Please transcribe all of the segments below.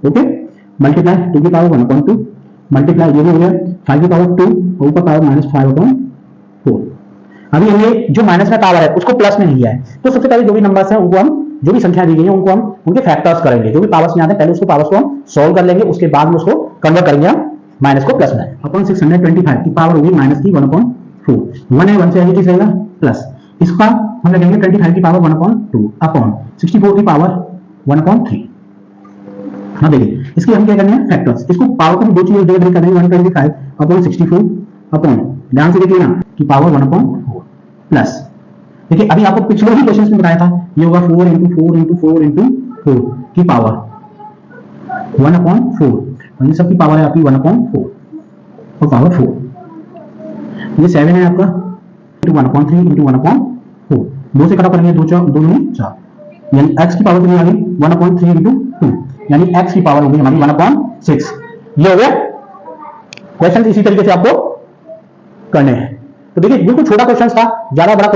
Okay, multiply 2 की power 1/2 multiply ये भी हो गया 5 की पावर 2 और ऊपर पावर -5/4। अभी हमने जो माइनस में पावर है उसको प्लस में नहीं किया है, तो सबसे पहले जो भी नंबर्स हैं उनको हम, जो भी संख्या दी गई है उनको हम उनके फैक्टर्स करेंगे। जो भी पावर्स में आते हैं पहले उसको पावर्स को हम सॉल्व कर लेंगे, उसके बाद में उसको कन्वर्ट करेंगे हम माइनस को प्लस में। अपॉन 625 की पावर होगी माइनस की 1/4। 1 है 1 से आगे किस रहेगा प्लस, इसका हम लिखेंगे 25 की पावर 1/2 अपॉन 64 की पावर 1/3। हाँ देखिए इसके हम क्या करने हैं फैक्टर्स, इसको पावर को दो चीजें डिवाइड करनी है 125 अपॉन 64 अपॉन ध्यान से देखिए ना कि पावर 1/4 प्लस, देखिए अभी आपको पिछले ही क्वेश्चन में बताया था ये होगा 4 × 4 × 4 × 4 की पावर 1/4 और ये सब की पावर है आपकी 1/4 और पावर 4। ये 7 है आपका 1/3 × 1/4 दो से कटा करेंगे 2 4 यानी x की पावर कितनी आ गई 1/3 × 2 यानी x की पावर होगी हमारी 1/6। ये हो गया क्वेश्चन, इसी तरीके से आपको करने हैं। तो देखिए बिल्कुल छोटा क्वेश्चन था, ज्यादा बड़ा।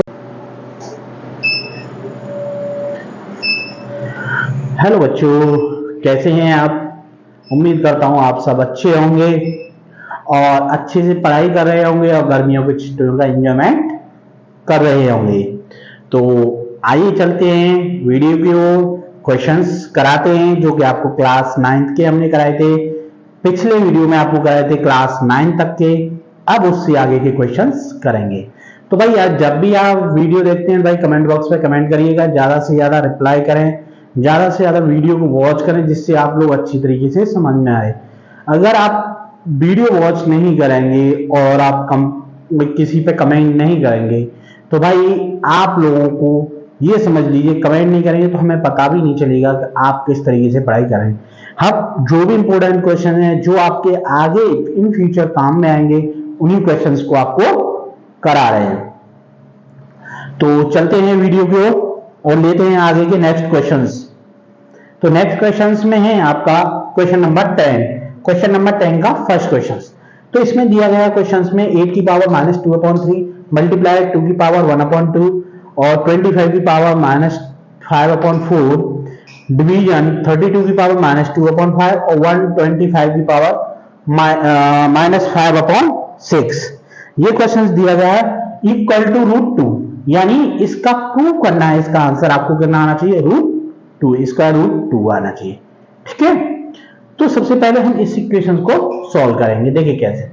हेलो बच्चों, कैसे हैं आप? उम्मीद करता हूं आप सब अच्छे होंगे और अच्छे से पढ़ाई कर रहे होंगे और गर्मियों की छुट्टियों का एंजॉयमेंट कर रहे होंगे। तो आइए चलते हैं वीडियो की ओर, क्वेश्चंस कराते हैं जो कि आपको क्लास 9th के हमने कराए थे। पिछले वीडियो में आपको कराए थे क्लास 9 तक के, अब उससे आगे के क्वेश्चंस करेंगे। तो भाई यार जब भी आप वीडियो देखते हैं भाई कमेंट बॉक्स में कमेंट करिएगा, ज्यादा से ज्यादा रिप्लाई करें, ज्यादा से ज्यादा वीडियो को वॉच करें जिससे आप लोग अच्छी तरीके से समझ में आए। अगर आप वीडियो वॉच नहीं करेंगे और आप किसी पे कमेंट नहीं करेंगे तो भाई आप लोगों को ये समझ लीजिए, कमेंट नहीं करेंगे तो हमें पता भी नहीं चलेगा कि आप किस तरीके से पढ़ाई करें। हम जो भी इंपॉर्टेंट क्वेश्चन है जो आपके आगे इन फ्यूचर काम में आएंगे उन्हीं क्वेश्चंस को आपको करा रहे हैं। तो चलते हैं वीडियो की ओर और लेते हैं आगे के नेक्स्ट क्वेश्चंस। तो नेक्स्ट क्वेश्चंस में है आपका क्वेश्चन नंबर 10। क्वेश्चन नंबर 10 का फर्स्ट क्वेश्चन, तो इसमें दिया गया क्वेश्चंस में 8 की पावर -2/3 मल्टीप्लाई 2 की पावर 1/2 और 25 की पावर -5/4 डिवीजन 32 की पावर -2/5 और 125 की पावर -5/6। ये क्वेश्चंस दिया गया है इक्वल टू √2, यानी इसका प्रूव करना है, इसका आंसर आपको करना आना चाहिए √2, इसका √2 आना चाहिए। ठीक है, तो सबसे पहले हम इस इक्वेशन को सॉल्व करेंगे। देखिए कैसे,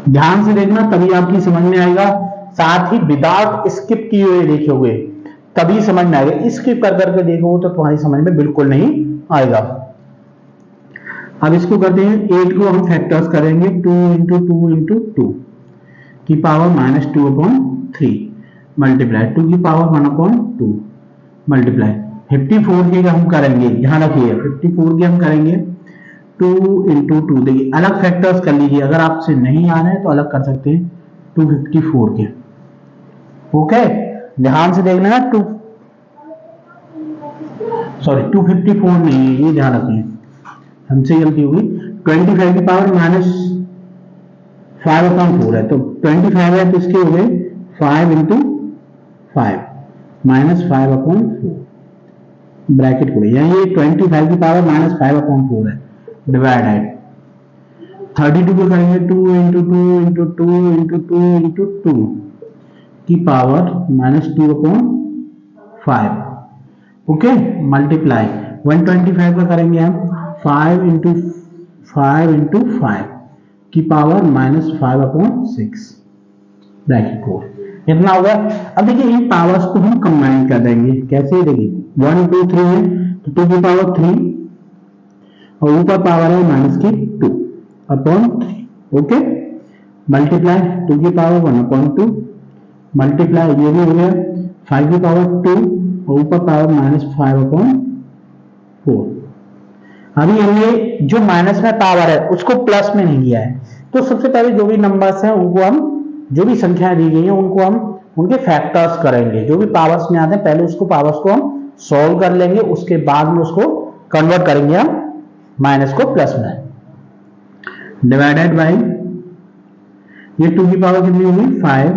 ध्यान से देखना तभी आपकी समझ में आएगा, साथ ही विदाउट स्किप किए हुए देखोगे तभी समझ में आएगा, स्किप कर करके देखोगे तो तुम्हारी समझ में बिल्कुल नहीं आएगा। अब इसको करते हैं, 8 को हम फैक्टर्स करेंगे 2 × 2 × 2 की पावर -2/3 मल्टीप्लाई 2 की पावर 1/2 मल्टीप्लाई 54 के हम करेंगे, ध्यान रखिए 54 के हम करेंगे 2 × 2। देखिए अलग फैक्टर्स कर लीजिए, अगर आपसे नहीं आ रहे हैं तो अलग कर सकते हैं 254 के। ओके ध्यान से देखना है, 254 नहीं है, ये ध्यान रखिए हमसे गलती होगी। 25 की पावर -5/4 है, तो 25 है तो इसके हो गए 5 × 5 -5/4 ब्रैकेट को, यानी ये 25 की पावर -5/4 है डिवाइडेड 32 को करेंगे 2 × 2 × 2 × 2 × 2 की पावर -2/5। ओके मल्टीप्लाई 125 का करेंगे हम 5 × 5 × 5 की पावर -5/6 ब्रैकेट को, इतना होगा। अब देखिए इन पावर्स को हम कंबाइन कर देंगे, कैसे देखिए 1 2 3 है तो 2 की पावर 3 और ऊपर पावर है -2/3। ओके मल्टीप्लाई 2 की पावर 1/2 मल्टीप्लाई ये भी हो गया 5 की पावर 2 और ऊपर पावर -5/4। अभी हमने जो माइनस में पावर है उसको प्लस में नहीं किया है, तो सबसे पहले जो भी नंबर्स हैं उनको हम, जो भी संख्याएं दी गई हैं उनको हम उनके फैक्टर्स करेंगे। जो भी पावर्स में आते हैं पहले उसको पावर्स को हम सॉल्व कर लेंगे, उसके बाद में उसको कन्वर्ट करेंगे हम माइनस को प्लस में, डिवाइडेड बाई ये 2 की पावर कितनी होगी 5।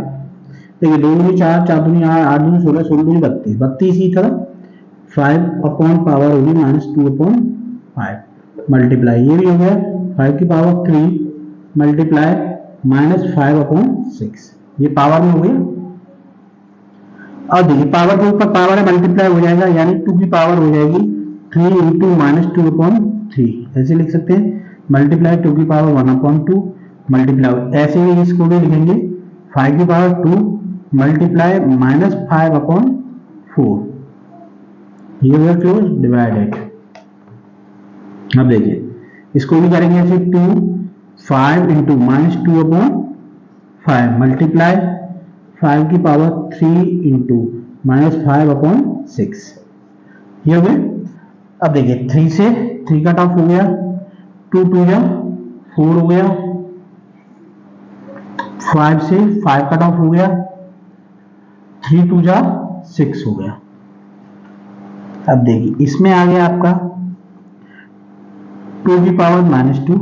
देखिए 2 × 4 4 × 8 8 × 16 16 × 32 32 ही तरह 5 अपॉन पावर होगी -2/5 मल्टीप्लाई, ये भी हो गया 5 की पावर 3 मल्टीप्लाई -5/6, ये पावर में हो गया। और देखिए पावर के ऊपर पावर है मल्टीप्लाई हो जाएगा, यानी 2 की पावर हो जाएगी 3 इंटू -2/3, ऐसे लिख सकते हैं, मल्टीप्लाई 2 की पावर 1/2 मल्टीप्लाई, ऐसे ही इसको भी लिखेंगे 5 की पावर 2 मल्टीप्लाई -5/4, ये हुआ क्लोज डिवाइडेड। अब देखिए इसको भी करेंगे ऐसे 5 इंटू -2/5 मल्टीप्लाई 5 की पावर 3 इंटू -5/6, ये हो गया। अब देखिए 3 से 3 कट ऑफ हो गया, 2 2 जा 4 हो गया, 5 से 5 कट ऑफ हो गया, 3 2 जा 6 हो गया। अब देखिए इसमें आ गया आपका 2 की पावर -2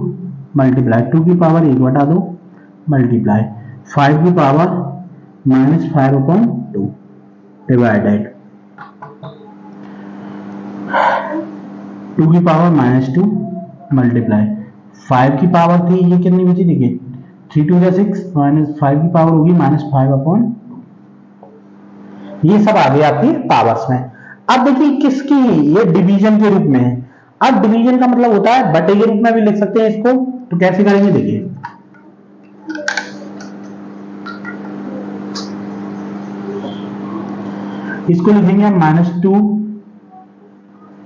मल्टीप्लाई 2 की पावर 1/2 मल्टीप्लाई 5 की पावर -5/2 डिवाइडेड 2 की पावर -2 मल्टीप्लाई 5 की पावर थी, ये कितनी बची देखिए 3 2 6 -5 की पावर होगी -5/2, ये सब आ गया आपकी पावर्स में। अब देखिए किसकी, ये डिवीजन के रूप में है। अब डिवीजन का मतलब होता है बटे के रूप में भी लिख सकते हैं इसको, तो कैसे करेंगे देखिए, इसको लिखेंगे -2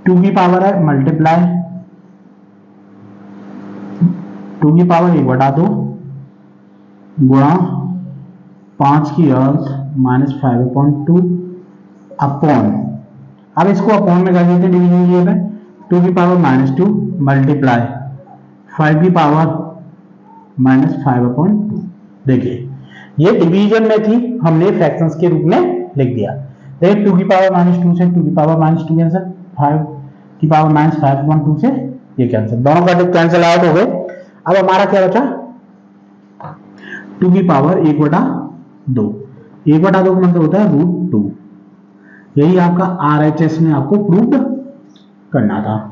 2 की पावर है मल्टीप्लाई 2 की पावर 1/2 गुणा 5 की अर्थ -5/2 अपॉन, अब इसको अपॉन में कर देते हैं डिवीजन के लिए, 2 की पावर -2 मल्टीप्लाई 5 की पावर -5/2। देखिए ये डिवीजन में थी, हमने फ्रैक्शंस के रूप में लिख दिया। देखिए 2 की पावर -2 से 2 की पावर -2 कैंसिल, 5 की पावर -5/2 से ये कैंसिल, दोनों का कैंसिल आउट हो गए। अब हमारा क्या बचा 2 की पावर 1/2, 1/2 का मतलब होता है √2, यही आपका RHS में आपको प्रूव करना था,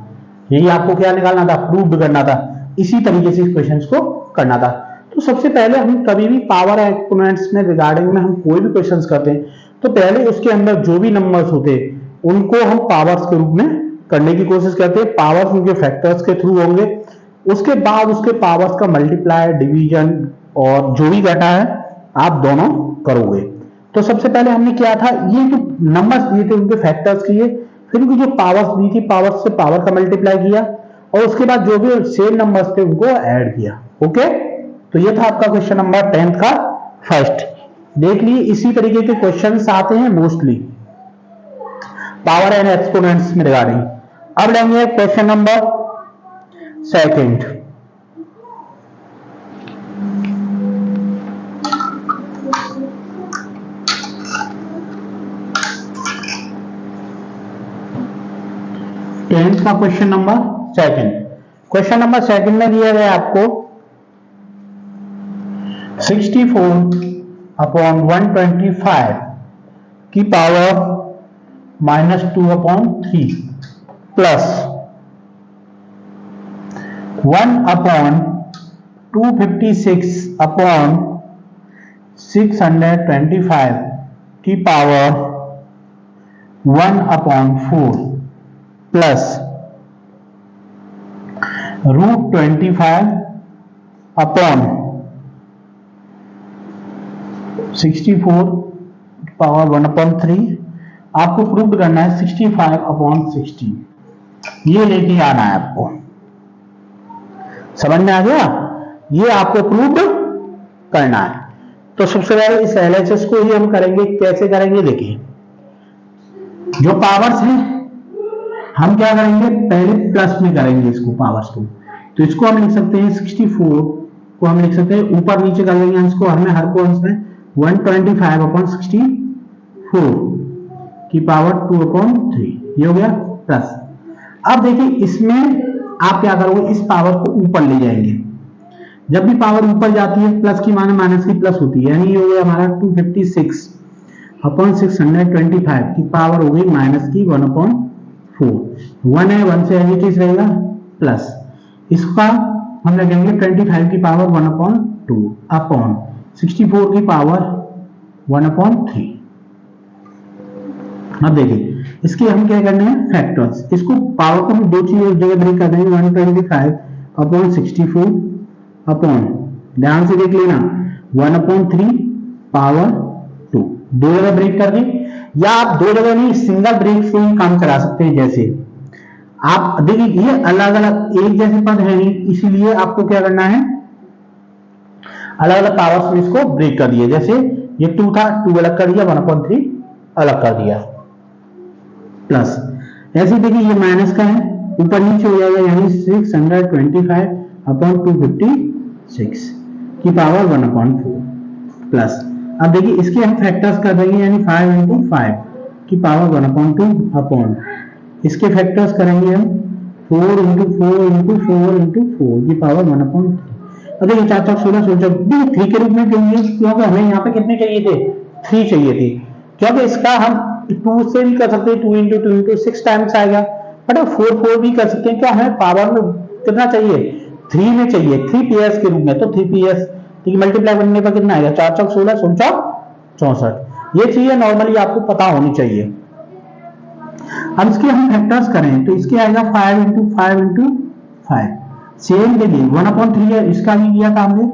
यही आपको क्या निकालना था, प्रूव करना था। इसी तरीके से क्वेश्चंस को करना था। तो सबसे पहले हम कभी भी पावर एक्सपोनेंट्स में रिगार्डिंग में हम कोई भी क्वेश्चंस करते हैं तो पहले उसके अंदर जो भी नंबर्स होते हैं उनको हम पावर्स के रूप में करने की कोशिश करते हैं, पावर्स उनके फैक्टर्स के थ्रू होंगे, उसके बाद उसके पावर्स का मल्टीप्लाई डिवीजन और जो भी डाटा है आप दोनों करोगे। तो सबसे पहले हमने क्या था, ये जो नंबर्स दिए थे उनके फैक्टर्स किए, फिर उनकी जो पावर्स दी थी पावर्स से पावर का मल्टीप्लाई किया और उसके बाद जो भी सेम नंबर्स थे उनको ऐड किया। ओके, तो ये था आपका क्वेश्चन नंबर 10th का फर्स्ट। देख लीजिए इसी तरीके के क्वेश्चंस आते हैं मोस्टली पावर एंड एक्सपोनेंट्स में रिगार्डिंग। अब लेंगे क्वेश्चन नंबर सेकंड। टेंथ का question number second. Question number second में दिया गया आपको 64/125 की पावर -2/3 प्लस 1/256/625 की पावर 1/4 प्लस √25/64 पावर 1/3 आपको प्रूव करना है 65/60, ये लेके आना है आपको। समझ में आ गया, ये आपको प्रूव करना है। तो सबसे पहले इस LHS को ही हम करेंगे, कैसे करेंगे देखिए, जो पावर्स हैं हम क्या करेंगे पहले प्लस में करेंगे इसको पावर्स को, तो इसको हम लिख सकते हैं 64 को हम लिख सकते हैं ऊपर नीचे कर लेंगे अंश को, हमें हर को अंश में 125/64 की पावर 2/3 ये हो गया प्लस। अब देखिए इसमें आप क्या करोगे, इस पावर को ऊपर ले जाएंगे, जब भी पावर ऊपर जाती है प्लस की माने माइनस की प्लस होती है, यानी ये हो गया हमारा 256/625 की पावर हो गई माइनस की 1/3 4 1 है, 1 से एज इट इज रहेगा प्लस इसका हम लगेंगे 25 की पावर 1/2 अपॉन 64 की पावर 1/3। अब देखिए इसके हम क्या करने हैं फैक्टर्स, इसको पावर को हम दो चीजों जगह ब्रेक कर देंगे 125 अपॉन 64 अपॉन ध्यान से देख लेना 1/3 पावर 2 दो जगह ब्रेक कर दें, या आप दो जगह नहीं सिंगल ब्रेक से ही काम करा सकते हैं। जैसे आप देखिए ये अलग अलग एक जैसे पद है नहीं, इसीलिए आपको क्या करना है अलग अलग पावर्स में इसको ब्रेक कर दिया। जैसे ये 2 था 2 अलग कर दिया 1/3 अलग कर दिया प्लस ऐसे देखिए ये माइनस का है ऊपर नीचे हो जाएगा यानी 625 अपॉन 256 की पावर 1/4 प्लस अब देखिए इसके हम फैक्टर्स कर देंगे यानी 5 into 5 की पावर 1/2 अपॉन इसके फैक्टर्स करेंगे हम 4 into 4 into 4 into 4 की पावर 1/3। अब देखिए 4 4 16 16 3 के रूप में चाहिए क्योंकि हमें यहाँ पे कितने चाहिए थे 3 चाहिए थे, क्योंकि इसका हम 2 से भी कर सकते हैं 2 into 2 into 6 टाइम्स आएगा, बट 4 4 भी कर सकते हैं। क्या हमें पावर में कितना चाहिए 3 में चाहिए 3 पेयर्स के रूप में, तो 3 पेयर्स ठीक मल्टीप्लाई करने पर कितना आएगा 4 4 16 16 64। ये चीजें नॉर्मली आपको पता होनी चाहिए। अब इसके हम फैक्टर्स करें तो इसके आएगा 5 into 5 into 5 सेम देखिए 1/3 है इसका भी किया था हमने,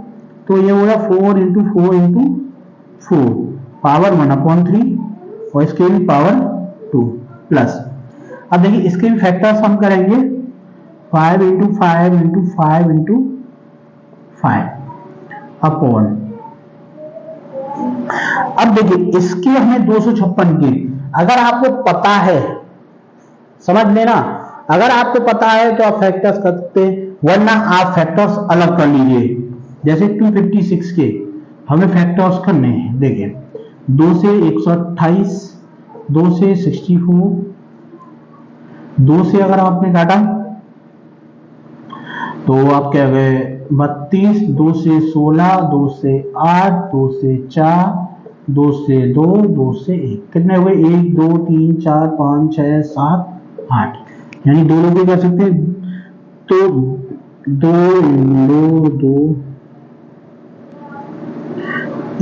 तो ये होगा 4 into 4 into 4 पावर 1/3 और इसके भी पावर 2 प्लस अब देखिए इसके भी फैक्टर्स हम करेंगे 5 into 5 into 5 into 5 अपॉन अब देखिए इसके हमें 256 के अगर आपको पता है समझ लेना, अगर आपको पता है तो आप फैक्टर्स कर सकते हैं, वरना आप फैक्टर्स अलग कर लीजिए। जैसे 256 के हमें फैक्टर्स करने हैं, देखिए 2 से 128 2 से 64 2 से अगर आपने काटा तो आप क्या गए 32 2 से 16 2 से 8 2 से 4 2 से 2 2 से 1 कितने हुए 1 2 3 4 5 6 7 8 यानी दो लोग भी कर सकते हैं, तो 2 2 2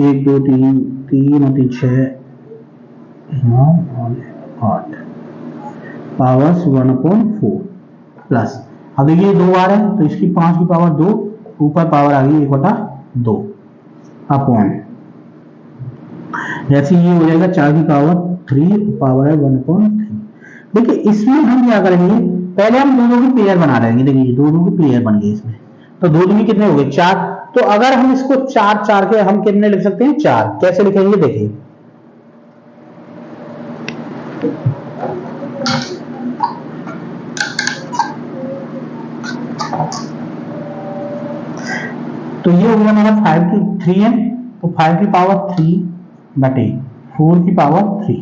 1 2 3 3 और 3 6 9 और 8 पावर्स 1/4 प्लस अब देखिए 2 बार है तो इसकी 5 की पावर 2 ऊपर पावर आ गई 1/2 अपॉन जैसे ये हो जाएगा 4 की पावर 3 पावर है 1/3। देखिए इसमें हम क्या करेंगे पहले हम दोनों की पेयर बना लेंगे, देखिए दोनों की पेयर बन गई इसमें, तो दो दूनी कितने हो गए 4, तो अगर हम इसको 4 4 के हम कितने लिख सकते हैं 4, कैसे लिखेंगे देखिए तो ये हो गया मेरा 5 की 3 है तो 5 की पावर 3 बटे 4 की पावर 3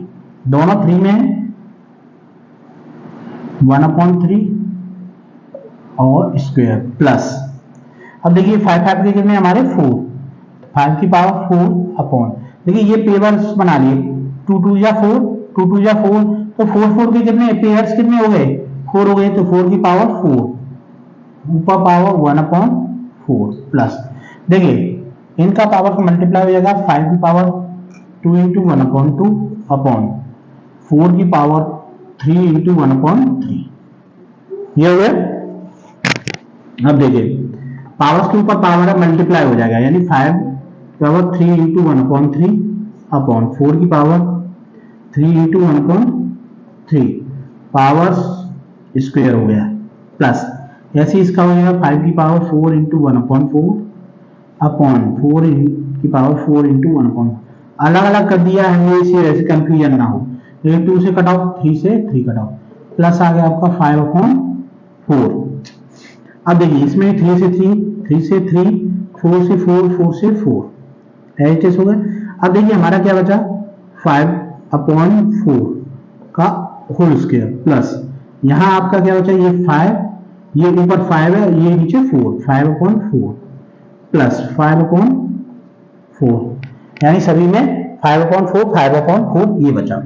दोनों 3 में है 1/3 और स्क्वायर प्लस अब देखिए 5 5 के कितने हमारे 4 5 की पावर 4 अपॉन देखिए ये पेयर्स बना लिए 2 2 या 4 2 2 या 4 तो 4 4 के कितने पेयर्स कितने हो गए 4 हो गए, तो 4 की पावर 4 ऊपर पावर 1/4 प्लस देखिए इनका पावर को मल्टीप्लाई हो जाएगा 5 की पावर 2 into 1/2 अपॉन 4 की पावर 3 into 1/3 ये हो गया। अब देखिए पावर्स के ऊपर पावर है मल्टीप्लाई हो जाएगा यानी 5 पावर 3 into 1/3 अपॉन 4 की पावर 3 into 1/3 पावर्स स्क्वायर हो गया प्लस ऐसे इसका हो जाएगा 5 की पावर 4 into 1/4 अपॉन 4 की पावर 4 into 1/4 अलग अलग कर दिया है इसी वजह से कंफ्यूजन ना हो, 2 से कट ऑफ 3 से 3 कट ऑफ प्लस आ गया आपका 5/4। अब देखिए इसमें 3 से 3 3 से 3 4 से 4 4 से 4 एच हो गया। अब देखिए हमारा क्या बचा 5/4 का होल स्क्वायर प्लस यहाँ आपका क्या बचा ये 5 ये ऊपर 5 है ये नीचे 4 5/4 प्लस 5/4 यानी सभी में 5/4 5/4 ये बचा।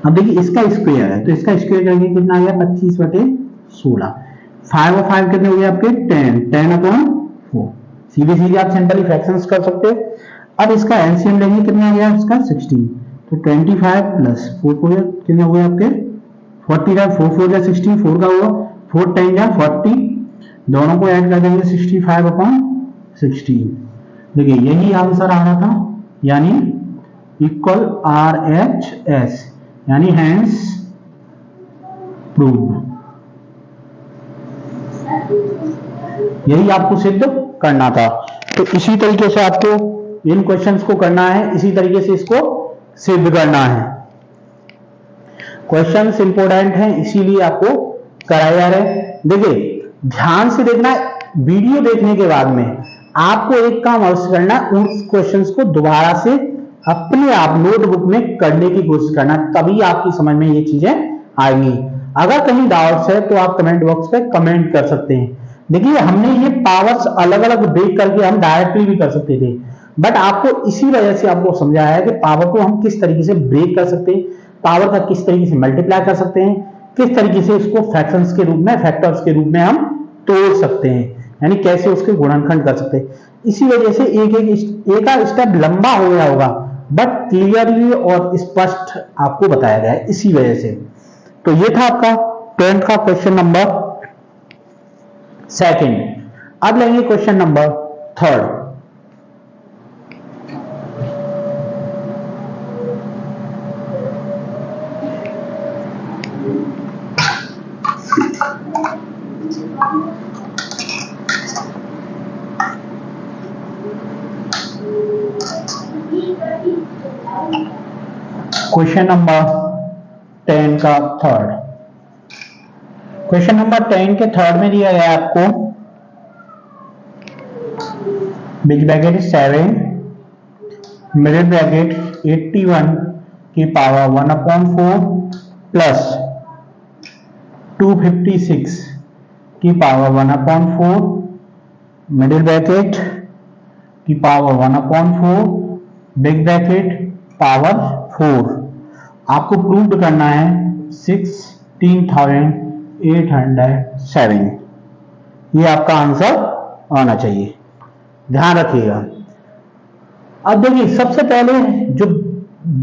अब देखिए इसका स्क्वायर है तो इसका स्क्वायर करेंगे कितना आ गया 25/16। 5 और 5 कितने हो गए आपके 10/4। सीधे सीधे आप सिंपली फ्रैक्शंस कर सकते हो। अब इसका एलसीएम लेंगे कितना आ गया इसका 16। तो 25 प्लस 4 कितने हो गए आपके 45। 4 4 या 16 4 का हुआ 4 10 या 40 दोनों को ऐड कर देंगे 65/16। देखिए यही आंसर आ रहा था यानी इक्वल RHS यानी हैंस प्रूव। यही आपको सिद्ध करना था। तो इसी तरीके से आपको इन क्वेश्चंस को करना है, इसी तरीके से इसको सिद्ध करना है। क्वेश्चंस इंपॉर्टेंट हैं इसीलिए आपको कराया जा रहा है। देखिए ध्यान से देखना, वीडियो देखने के बाद में आपको एक काम अवश्य करना, उस क्वेश्चंस को दोबारा से अपने आप नोटबुक में करने की कोशिश करना, तभी आपकी समझ में ये चीजें आएंगी। अगर कहीं डाउट्स है तो आप कमेंट बॉक्स पे कमेंट कर सकते हैं। देखिए हमने ये पावर्स अलग अलग ब्रेक करके हम डायरेक्टली भी कर सकते थे, बट आपको इसी वजह से आपको समझाया है कि पावर को हम किस तरीके से ब्रेक कर सकते हैं, पावर का किस तरीके से मल्टीप्लाई कर सकते हैं, किस तरीके से उसको फ्रैक्शंस के रूप में, फैक्टर्स के रूप में हम तोड़ सकते हैं, यानी कैसे उसके गुणनखंड कर सकते हैं। इसी वजह से एक स्टेप लंबा हो गया होगा, बट क्लियरली और स्पष्ट आपको बताया गया है इसी वजह से। तो ये था आपका 10th का क्वेश्चन नंबर 2। अब लेंगे क्वेश्चन नंबर 3। क्वेश्चन नंबर 10 का 3rd। क्वेश्चन नंबर 10 के 3rd में दिया गया आपको बिग ब्रैकेट 7 मिडिल ब्रैकेट 81 की पावर 1/4 प्लस 256 की पावर 1/4 मिडिल ब्रैकेट की पावर 1/4 बिग ब्रैकेट पावर 4। आपको प्रूव करना है 16,807। ये आपका आंसर आना चाहिए, ध्यान रखिएगा। अब देखिए सबसे पहले जो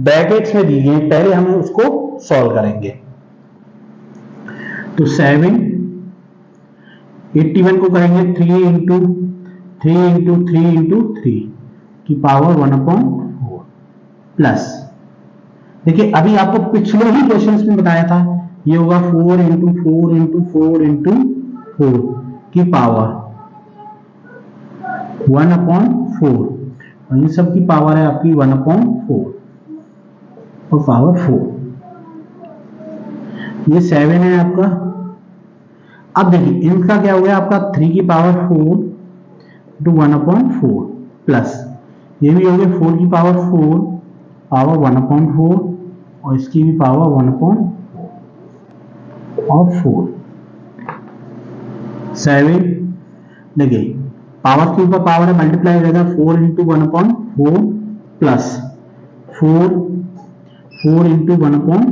ब्रैकेट्स में दी गई पहले हम उसको सॉल्व करेंगे। तो 7 81 को करेंगे 3 इंटू 3 इंटू 3 इंटू 3 की पावर 1/4 प्लस, देखिए अभी आपको पिछले ही क्वेश्चंस में बताया था ये होगा 4 इंटू 4 इंटू 4 इंटू 4 की पावर 1/4 और इन सब की पावर है आपकी 1/4 और पावर 4। ये 7 है आपका। अब देखिए इनका क्या हो गया आपका 3 की पावर 4 इंटू 1/4 प्लस ये भी हो गया 4 की पावर 4 पावर 1/4 और इसकी भी पावर 1/4 और 4 7। देखिए पावर के ऊपर पावर है मल्टीप्लाई हो जाएगा 4 इंटू 1/4 प्लस 4 इंटू 1/4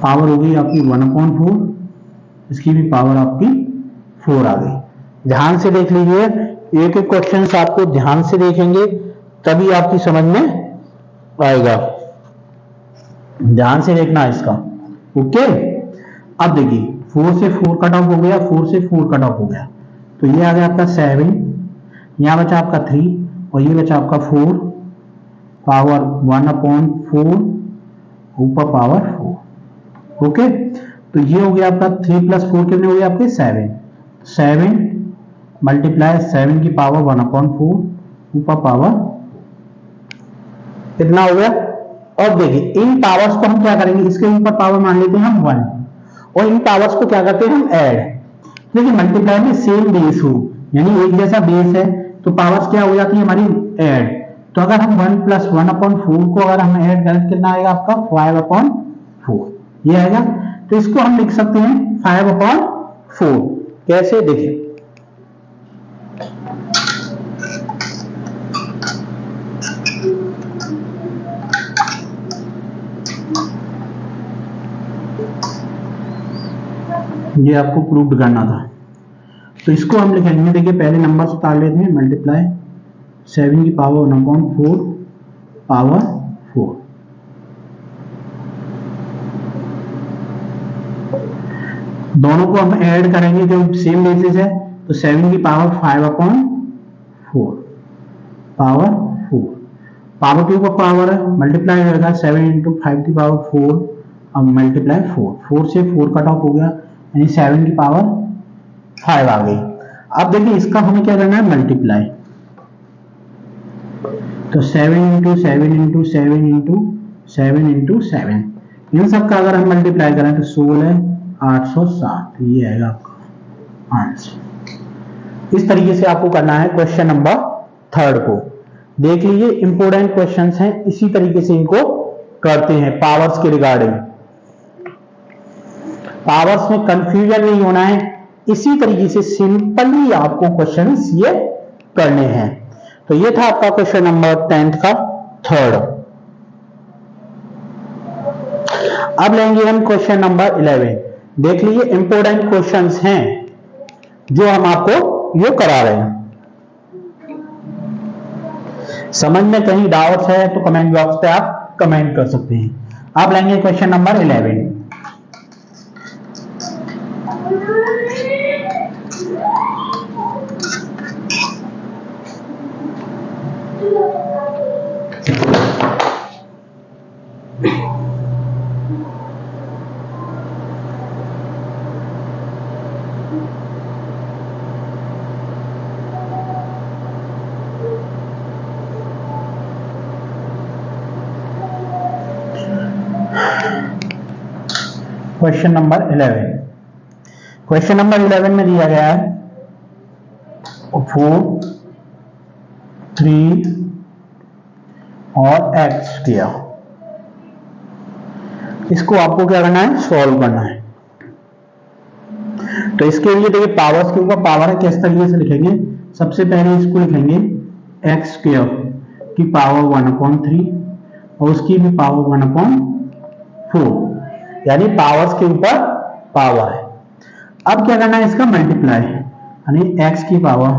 पावर हो गई आपकी 1/4, इसकी भी पावर आपकी 4 आ गई। ध्यान से देख लीजिए, एक एक क्वेश्चन आपको ध्यान से देखेंगे तभी आपकी समझ में आएगा। ध्यान से देखना इसका, ओके। अब देखिए 4 से 4 कट ऑफ हो गया, 4 से 4 कट ऑफ हो गया, तो ये आ गया आपका 7, यहां बचा आपका 3 और ये बचा आपका 4 पावर 1/4 ऊपर पावर 4, ओके। तो ये हो गया आपका 3 प्लस 4 कितने हो गए आपके 7 मल्टीप्लाई 7 की पावर 1/4 ऊपर पावर कितना हो गया। और देखिए इन पावर्स को हम क्या करेंगे, इसके ऊपर पावर मान लेते हैं हम 1 और इन पावर्स को क्या करते हैं हम ऐड। देखिए मल्टीप्लाई में सेम बेस हो यानी एक जैसा बेस है तो पावर्स क्या हो जाती है हमारी ऐड। तो अगर हम 1 प्लस 1/4 को अगर हम ऐड करें कितना आएगा आपका 5/4 ये आएगा। तो इसको हम लिख सकते हैं 5/4। कैसे देखिए ये आपको प्रूव करना था। तो इसको हम लिखेंगे, देखिए पहले नंबर से उतार लेते हैं, मल्टीप्लाई 7 की पावर 1/4 पावर 4। दोनों को हम ऐड करेंगे जो सेम बेसिस है, तो 7 की पावर 5/4 पावर 4, पावर के ऊपर पावर है, मल्टीप्लाई होगा 7 × 5 की पावर 4, अब मल्टीप्लाई 4 से 4 कट ऑफ हो गया, यानी 7 की पावर 5 आ गई। अब देखिए इसका हमें क्या करना है, मल्टीप्लाई। तो 7 × 7 × 7 × 7 × 7, इन सब का अगर हम मल्टीप्लाई करें तो 16 807, ये आएगा आपका आंसर। इस तरीके से आपको करना है क्वेश्चन नंबर 3 को। देख लीजिए इंपोर्टेंट क्वेश्चंस हैं, इसी तरीके से इनको करते हैं पावर्स के रिगार्डिंग। पावर्स में कंफ्यूजन नहीं होना है, इसी तरीके से सिंपली आपको क्वेश्चंस ये करने हैं। तो ये था आपका क्वेश्चन नंबर 10 का 3rd। अब लेंगे हम क्वेश्चन नंबर 11। देख लीजिए इंपोर्टेंट क्वेश्चंस हैं जो हम आपको ये करा रहे हैं। समझ में कहीं डाउट्स है तो कमेंट बॉक्स पे आप कमेंट कर सकते हैं। अब लेंगे question number 11। Question number 11, question number 11 में दिया गया है 4 3 और x किया। इसको आपको क्या करना है, सॉल्व करना है। तो इसके लिए देखिए पावर्स के ऊपर पावर है, किस तरीके से लिखेंगे। सबसे पहले इसको लिखेंगे x² की पावर 1/3 और उसकी भी पावर 1/4, यानी पावर्स के ऊपर पावर है। अब क्या करना है, इसका मल्टीप्लाई, यानी x की पावर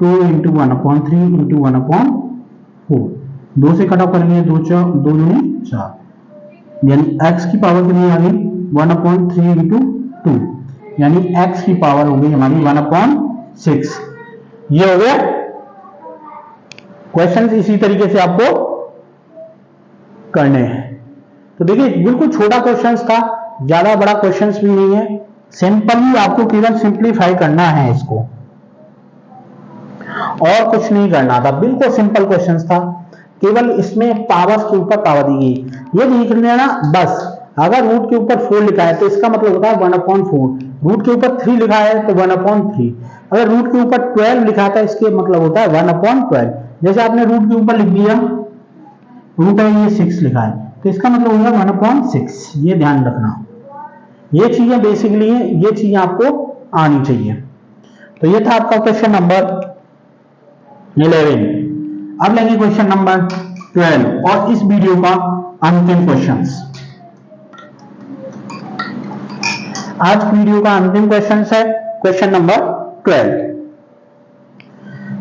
2 × 1/3 × 1/4, 2 से कट ऑफ करेंगे, 2 दूनी 4, यानी x की पावर कितनी आ गई 1/3 × 2, यानी x की पावर हो गई हमारी 1/6। ये हो गया क्वेश्चन। इसी तरीके से आपको करने हैं। तो देखिए बिल्कुल छोटा क्वेश्चंस था, ज्यादा बड़ा क्वेश्चंस भी नहीं है, सिंपली आपको केवल सिंपलीफाई करना है इसको, और कुछ नहीं करना था। बिल्कुल सिंपल क्वेश्चंस था, केवल इसमें पावर्स के ऊपर पावर दी गई। ये देख लेना बस, अगर रूट के ऊपर 4 लिखा है तो इसका मतलब होता है 1/4, रूट के ऊपर 3 लिखा है तो 1/3, अगर रूट के ऊपर 12 लिखा था इसके मतलब होता है 1/12। जैसे आपने रूट के ऊपर लिख दिया, रूट है ये 6 लिखा है तो इसका मतलब होगा 1/6। ये ध्यान रखना, ये चीजें बेसिकली है, ये चीजें आपको आनी चाहिए। तो ये था आपका क्वेश्चन नंबर 11। अब लेंगे क्वेश्चन नंबर 12 और इस वीडियो का अंतिम क्वेश्चन। आज वीडियो का अंतिम क्वेश्चन है question number 12।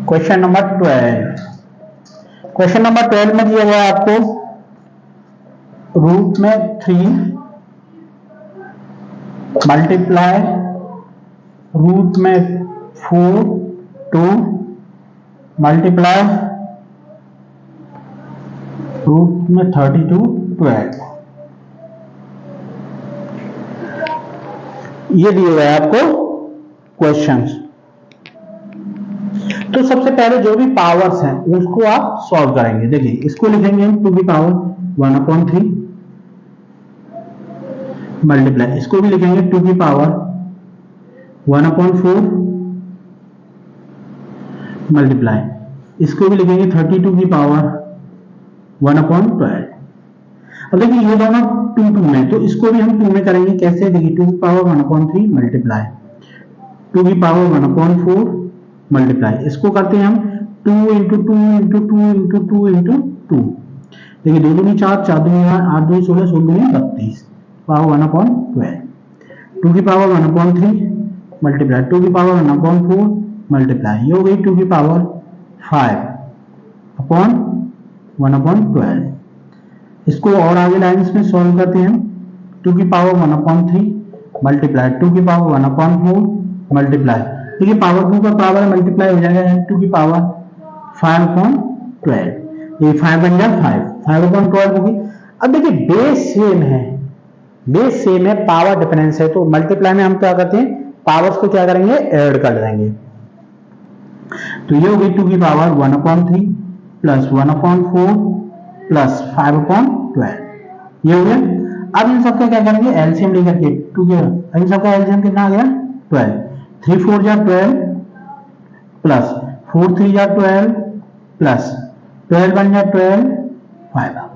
Question number 12, question number 12 में दिया गया आपको रूट में 3 मल्टीप्लाई रूट में 4 2 मल्टीप्लाई रूट में 32 12। ये दिए गए आपको क्वेश्चंस। तो सबसे पहले जो भी पावर्स हैं उसको आप सॉल्व करेंगे। देखिए इसको लिखेंगे हम 2 की पावर 1/3 मल्टीप्लाई, इसको भी लिखेंगे 2 की पावर 1/4 मल्टीप्लाई, इसको भी लिखेंगे 32 की पावर 1/12। अब देखिए ये दोनों 2 में, तो इसको भी हम 2 में करेंगे। कैसे, देखिए 2 की पावर 1/3 मल्टीप्लाई 2 की पावर 1/4 मल्टीप्लाई, इसको करते हैं हम 2 × 2 × 2 × 2 × 2। देखिए 2 दूनी 4 4 दूनी 8 8 दूनी 16 16 दूनी 32 पावर 1/12। 2 की पावर 1/3 मल्टीप्लाई 2 की पावर 1/4 मल्टीप्लाई, ये हो गई 2 की पावर 5/1/12। इसको और आगे लाइन्स में सॉल्व करते हैं। 2 की पावर 1/3 मल्टीप्लाई 2 की पावर 1/4 मल्टीप्लाई, देखिए पावर 2 का पावर मल्टीप्लाई हो जाएगा 2 की पावर 5/12, ये 5 बन जाए 5/12 होगी। अब देखिए बेस सेम है, बेस सेम है, पावर डिफरेंस है, तो मल्टीप्लाई में हम क्या करते हैं, पावर्स को क्या करेंगे, ऐड कर देंगे। तो ये होगी 2 की पावर 1/3 प्लस 1/4 प्लस 5/12, ये हो गया। अब इन सबका क्या करेंगे, एलसीएम लेकर के 2 के इन सबका एलसीएम कितना आ गया 12, 3 4 जा 12 प्लस 4 3 जा 12 प्लस 12 बन जा 12 5 आ गया।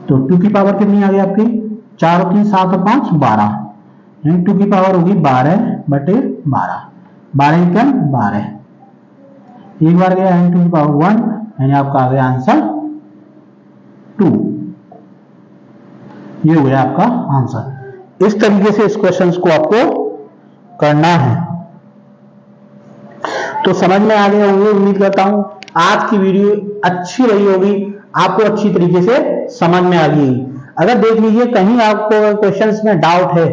तो 2 की पावर कितनी आ गई आपकी, 4 और 3 7 और 5 12, यानी 2 की पावर होगी 12/12, 12 क्या 12, एक बार गया 2 की पावर 1, यानी आपका आ गया आंसर 2, ये हो गया आपका आंसर। इस तरीके से इस क्वेश्चन को आपको करना है। तो समझ में आ गए होंगे, उम्मीद करता हूं आज की वीडियो अच्छी रही होगी, आपको अच्छी तरीके से समझ में आ गई। अगर देख लीजिए कहीं आपको क्वेश्चंस में डाउट है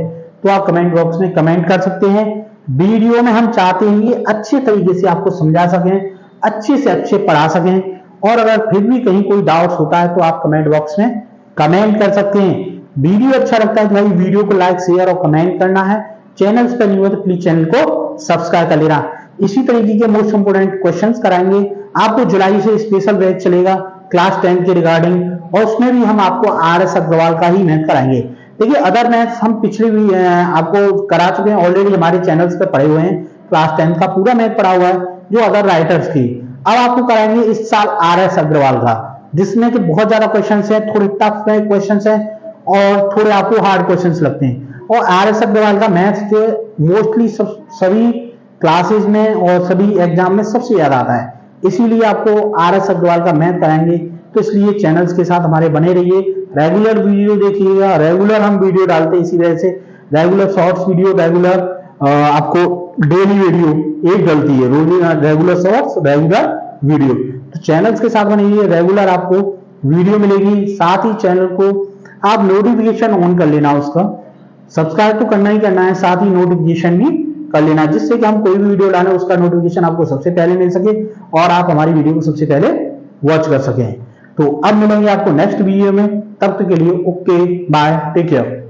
तो आप कमेंट बॉक्स में कमेंट कर सकते हैं। वीडियो में हम चाहते हैं कि अच्छे तरीके से आपको समझा सकें, अच्छे से अच्छे पढ़ा सकें, और अगर फिर भी कहीं कोई डाउट होता है तो आप कमेंट बॉक्स में कमेंट कर सकते हैं। वीडियो अच्छा लगता है तो भाई वीडियो को लाइक शेयर और कमेंट करना है। चैनल पर नहीं हो तो प्लीज चैनल को सब्सक्राइब कर लेना। इसी तरीके के मोस्ट इंपोर्टेंट क्वेश्चंस कराएंगे आपको। जुलाई से स्पेशल बैच चलेगा क्लास 10 के रिगार्डिंग, और उसमें भी हम आपको RS अग्रवाल का ही मैथ कराएंगे। देखिए अदर मैथ्स हम पिछले भी आपको करा चुके हैं, ऑलरेडी हमारे चैनल्स पे पढ़े हुए हैं। क्लास 10 का पूरा मैथ पढ़ा हुआ है जो अदर राइटर्स की। अब आपको कराएंगे इस साल RS अग्रवाल का, जिसमें कि बहुत ज्यादा क्वेश्चन है, थोड़े टफ क्वेश्चन है और थोड़े आपको हार्ड क्वेश्चंस लगते हैं। और RS अग्रवाल का मैथ्स के मोस्टली सभी क्लासेस में और सभी एग्जाम में सबसे ज्यादा आता है, इसीलिए आपको RS अग्रवाल का मैथ कराएंगे। तो इसलिए चैनल्स के साथ हमारे बने रहिए, रेगुलर वीडियो देखिएगा। रेगुलर हम वीडियो डालते हैं, इसी वजह से रेगुलर शॉर्ट्स वीडियो, रेगुलर आपको डेली वीडियो एक डलती है, रोज रेगुलर शॉर्ट्स रेगुलर वीडियो। तो चैनल्स के साथ बने रहिए, रेगुलर आपको वीडियो मिलेगी। साथ ही चैनल को आप नोटिफिकेशन ऑन कर लेना, उसका सब्सक्राइब तो करना ही करना है, साथ ही नोटिफिकेशन भी कर लेना, जिससे कि हम कोई भी वीडियो डालें उसका नोटिफिकेशन आपको सबसे पहले मिल सके और आप हमारी वीडियो को सबसे पहले वॉच कर सकें। तो अब मिलेंगे आपको नेक्स्ट वीडियो में, तब तक के लिए ओके बाय, टेक केयर।